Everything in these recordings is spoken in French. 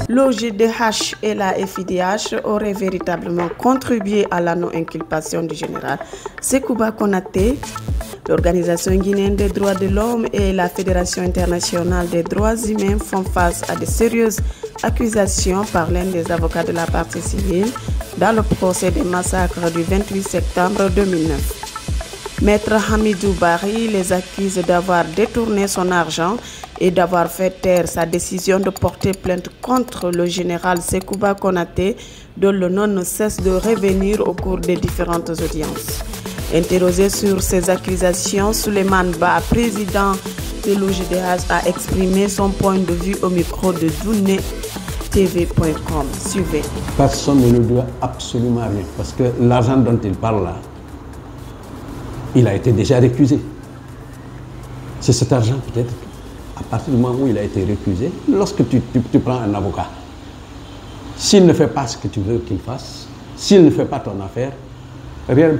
L'OGDH et la FIDH auraient véritablement contribué à la non-inculpation du général Sekouba Konaté. L'Organisation guinéenne des droits de l'homme et la Fédération internationale des droits humains font face à de sérieuses accusations par l'un des avocats de la partie civile dans le procès des massacres du 28 septembre 2009. Maître Hamidou Bari les accuse d'avoir détourné son argent et d'avoir fait taire sa décision de porter plainte contre le général Sekouba Konaté, dont le nom ne cesse de revenir au cours des différentes audiences. Interrogé sur ces accusations, Souleymane Ba, président de l'OGDH, a exprimé son point de vue au micro de DounéTV.com. Suivez. Personne ne lui doit absolument rien, parce que l'argent dont il parle là, il a été déjà récusé. C'est cet argent peut-être, à partir du moment où il a été récusé, lorsque tu prends un avocat, s'il ne fait pas ce que tu veux qu'il fasse, s'il ne fait pas ton affaire, rien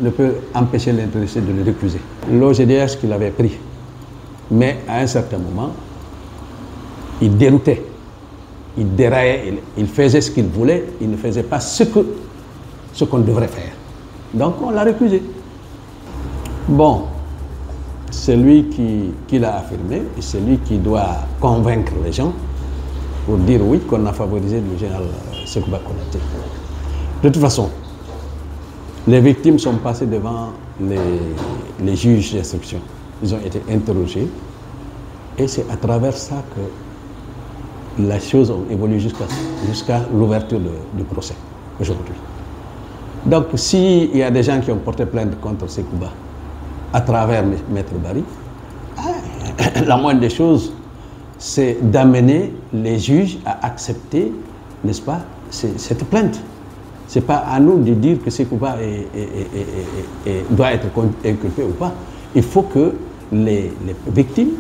ne peut empêcher l'intéressé de le récuser. L'OGDH qu'il avait pris, mais à un certain moment, il déroutait, il déraillait, il faisait ce qu'il voulait, il ne faisait pas ce qu'on devrait faire. Donc on l'a récusé. Bon, c'est lui qui l'a affirmé et c'est lui qui doit convaincre les gens pour dire oui qu'on a favorisé le général Sekouba Konaté. De toute façon, les victimes sont passées devant les juges d'instruction. Ils ont été interrogés et c'est à travers ça que les choses ont évolué jusqu'à l'ouverture du procès aujourd'hui. Donc s'il y a des gens qui ont porté plainte contre Sekouba à travers Maître Bari, la moindre des choses, c'est d'amener les juges à accepter, n'est-ce pas, cette plainte. Ce n'est pas à nous de dire que Sekouba doit être inculpé ou pas. Il faut que les victimes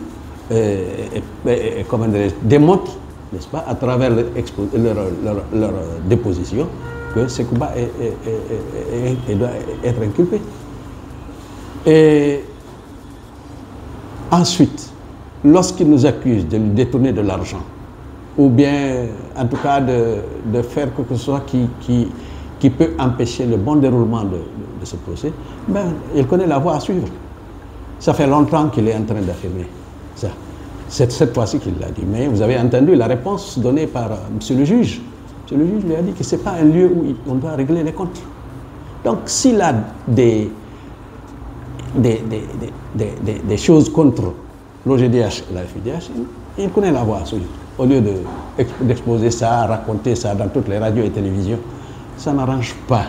démontrent, n'est-ce pas, à travers leur déposition, que Sekouba doit être inculpé. Et ensuite, lorsqu'ils nous accusent de lui détourner de l'argent, ou bien en tout cas de faire quelque chose qui peut empêcher le bon déroulement de ce procès, ben, il connaît la voie à suivre. Ça fait longtemps qu'il est en train d'affirmer ça. C'est cette fois-ci qu'il l'a dit. Mais vous avez entendu la réponse donnée par M. le juge. M. le juge lui a dit que ce n'est pas un lieu où on doit régler les comptes. Donc s'il a des choses contre l'OGDH et la FIDH, il connaît la voie à suivre. Au lieu d'exposer ça, raconter ça dans toutes les radios et télévisions, ça n'arrange pas